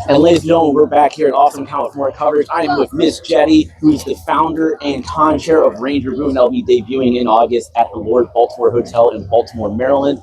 And ladies and gentlemen, we're back here at Awesome Count with more coverage. I am with Miss Jetti, who is the founder and con chair of Ranger Boom. They'll be debuting in August at the Lord Baltimore Hotel in Baltimore, Maryland.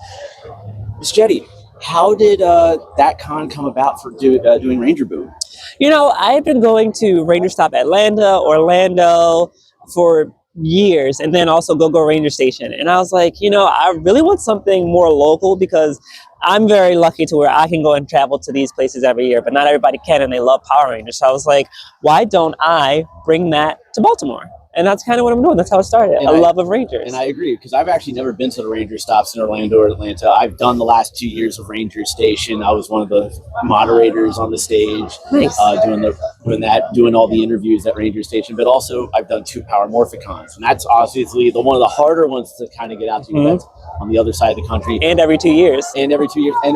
Miss Jetti, how did that con come about for doing Ranger Boom? You know, I've been going to Ranger Stop Atlanta, Orlando for years, and then also Go Ranger Station. And I was like, I really want something more local because I'm very lucky to where I can go and travel to these places every year, but not everybody can, and they love Power Rangers. So I was like, why don't I bring that to Baltimore? And that's kind of what I'm doing. That's how it started. A love of Rangers. And I agree, because I've actually never been to the Ranger stops in Orlando or Atlanta. I've done the last 2 years of Ranger Station. I was one of the moderators on the stage, nice. doing all the interviews at Ranger Station. But also, I've done 2 Power Morphicons, and that's obviously one of the harder ones to kind of get out to. That's on the other side of the country. And every 2 years. And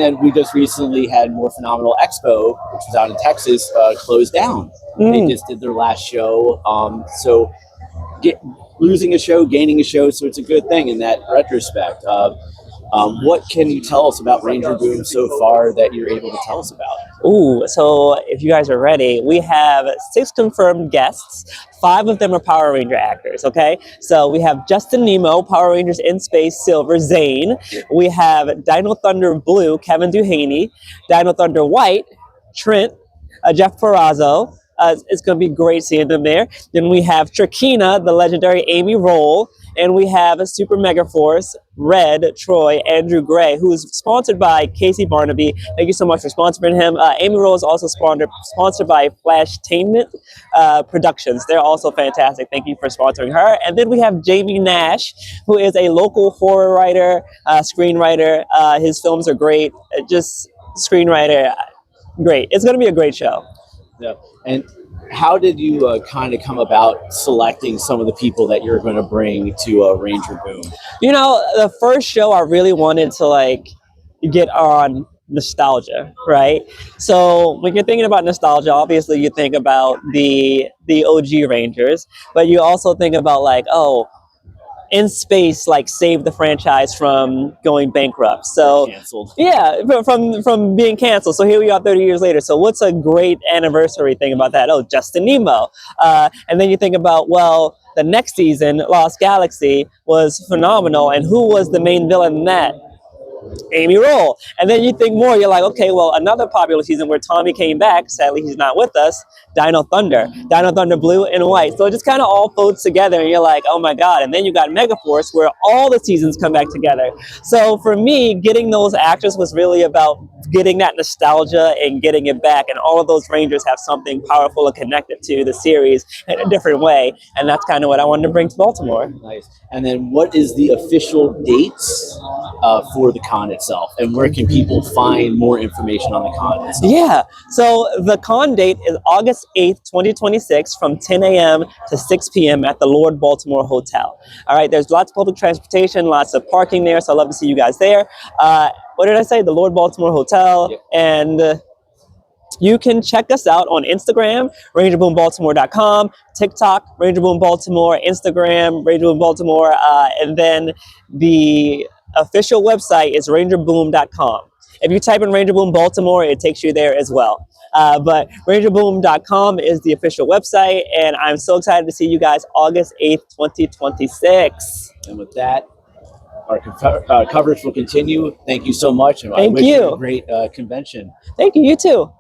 then we just recently had More Phenomenal Expo, which was out in Texas, closed down. They just did their last show. So losing a show, gaining a show, so it's a good thing in that retrospect. What can you tell us about Ranger Boom so far that you're able to tell us about? So if you guys are ready, we have 6 confirmed guests. 5 of them are Power Ranger actors, okay? So we have Justin Nemo, Power Rangers in Space Silver, Zane. We have Dino Thunder Blue, Kevin Duhaney. Dino Thunder White, Trent, Jeff Ferrazzo. It's going to be great seeing them there. Then we have Trakina, the legendary Amy Roll, and we have a Super Mega Force, Red, Troy, Andrew Gray, who is sponsored by Casey Barnaby. Thank you so much for sponsoring him. Amy Roll is also sponsored by Flashtainment Productions. They're also fantastic. Thank you for sponsoring her. And then we have Jamie Nash, who is a local horror writer, screenwriter. His films are great. Just screenwriter, great. It's going to be a great show. Yeah. And how did you kind of come about selecting some of the people that you're going to bring to Ranger Boom? The first show I really wanted to get on nostalgia, right? So when you're thinking about nostalgia, obviously you think about the OG Rangers, but you also think about in space, save the franchise from going bankrupt. So canceled. Yeah, from being canceled. So here we are 30 years later. So what's a great anniversary thing about that? Oh, Justin Nemo. And then you think about, the next season, Lost Galaxy, was phenomenal. And who was the main villain in that? Amy Roll. And then you think more, you're like, okay, another popular season where Tommy came back, sadly he's not with us, Dino Thunder Blue and White. So it just kind of all folds together and you're like, oh my God. And then you got Megaforce where all the seasons come back together. So for me, getting those actors was really about getting that nostalgia and getting it back. And all of those Rangers have something powerful and connected to the series in a different way. And that's kind of what I wanted to bring to Baltimore. Nice. And then what is the official dates for the con itself? And where can people find more information on the con itself? Yeah. So the con date is August 8th, 2026 from 10 a.m. to 6 p.m. at the Lord Baltimore Hotel. All right. There's lots of public transportation, lots of parking there. So I'd love to see you guys there. What did I say? The Lord Baltimore Hotel. Yep. And you can check us out on Instagram, rangerboombaltimore.com, TikTok, Ranger Boom Baltimore, Instagram, Ranger Boom Baltimore, and then the official website is rangerboom.com. If you type in Ranger Boom Baltimore, it takes you there as well. But rangerboom.com is the official website, and I'm so excited to see you guys August 8th, 2026. And with that, our coverage will continue. Thank you so much. And Thank you. A great convention. Thank you. You too.